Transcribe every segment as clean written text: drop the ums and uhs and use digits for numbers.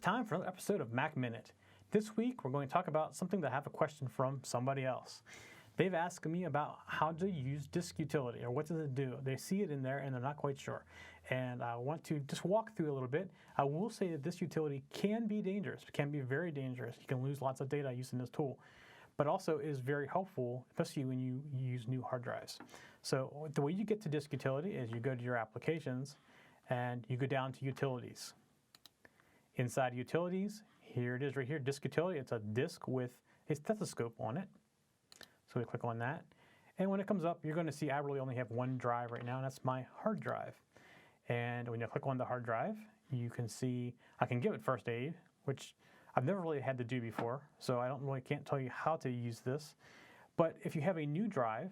time for another episode of Mac Minute. This week, we're going to talk about something that I have a question from somebody else. They've asked me about how to use disk utility, or what does it do. They see it in there and they're not quite sure. And I want to just walk through a little bit. I will say that this utility can be dangerous. It can be very dangerous. You can lose lots of data using this tool, but also is very helpful, especially when you use new hard drives. So the way you get to disk utility is you go to your applications and you go down to utilities. Inside utilities, here it is right here, disk utility. It's a disk with a stethoscope on it. So we click on that. And when it comes up, you're going to see I really only have one drive right now, and that's my hard drive. And when you click on the hard drive, you can see I can give it first aid, which I've never really had to do before, so I can't tell you how to use this. But if you have a new drive,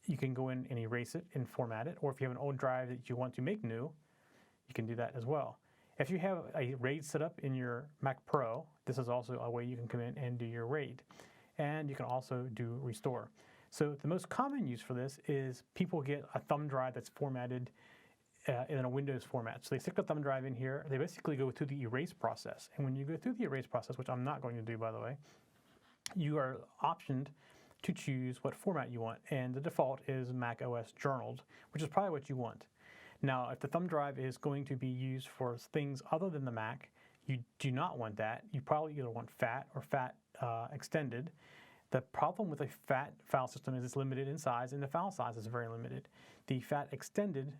you can go in and erase it and format it. Or if you have an old drive that you want to make new, you can do that as well. If you have a RAID set up in your Mac Pro, this is also a way you can come in and do your RAID. And you can also do restore. So the most common use for this is people get a thumb drive that's formatted in a Windows format. So they stick the thumb drive in here. They basically go through the erase process. And when you go through the erase process, which I'm not going to do, by the way, you are optioned to choose what format you want. And the default is Mac OS journaled, which is probably what you want. Now, if the thumb drive is going to be used for things other than the Mac, you do not want that. You probably either want FAT or FAT extended. The problem with a FAT file system is it's limited in size, and the file size is very limited. The FAT extended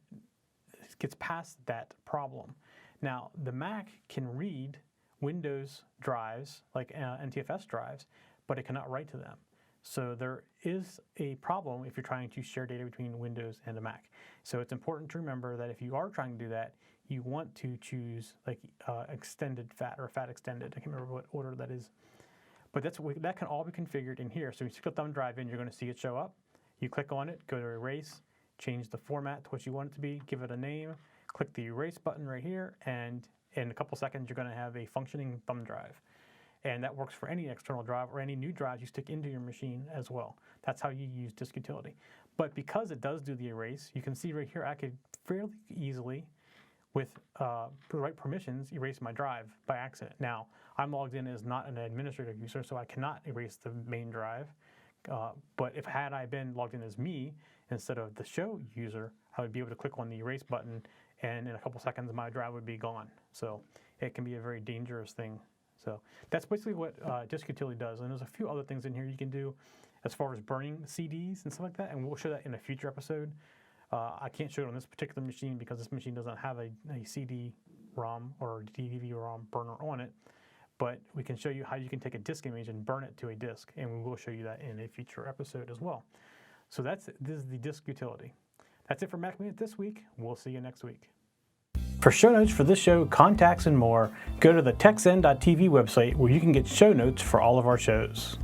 gets past that problem. Now, the Mac can read Windows drives, like NTFS drives, but it cannot write to them. So there is a problem if you're trying to share data between Windows and a Mac. So it's important to remember that if you are trying to do that, you want to choose like extended FAT or FAT extended. I can't remember what order that is. But that can all be configured in here. So when you stick the thumb drive in, you're going to see it show up. You click on it, go to erase, change the format to what you want it to be, give it a name, click the erase button right here, and in a couple seconds, you're going to have a functioning thumb drive. And that works for any external drive or any new drives you stick into your machine as well. That's how you use disk utility. But because it does do the erase, you can see right here, I could fairly easily, with the right permissions, erase my drive by accident. Now, I'm logged in as not an administrator user, so I cannot erase the main drive. But had I been logged in as me instead of the show user, I would be able to click on the erase button, and in a couple seconds, my drive would be gone. So it can be a very dangerous thing. So that's basically what disk utility does. And there's a few other things in here you can do as far as burning CDs and stuff like that, and we'll show that in a future episode. I can't show it on this particular machine because this machine doesn't have a CD-ROM or DVD-ROM burner on it, but we can show you how you can take a disk image and burn it to a disk, and we will show you that in a future episode as well. So this is the disk utility. That's it for Mac Minute this week. We'll see you next week. For show notes for this show, contacts, and more, go to the techzen.tv website where you can get show notes for all of our shows.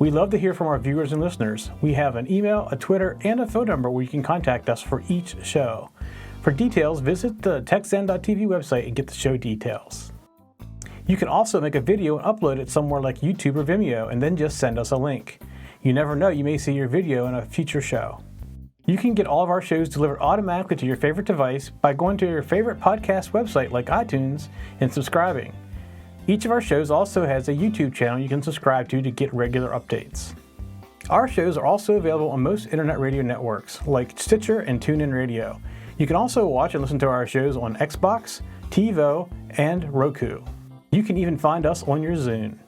We love to hear from our viewers and listeners. We have an email, a Twitter, and a phone number where you can contact us for each show. For details, visit the techzen.tv website and get the show details. You can also make a video and upload it somewhere like YouTube or Vimeo and then just send us a link. You never know, you may see your video in a future show. You can get all of our shows delivered automatically to your favorite device by going to your favorite podcast website like iTunes and subscribing. Each of our shows also has a YouTube channel you can subscribe to get regular updates. Our shows are also available on most internet radio networks like Stitcher and TuneIn Radio. You can also watch and listen to our shows on Xbox, TiVo, and Roku. You can even find us on your Zune.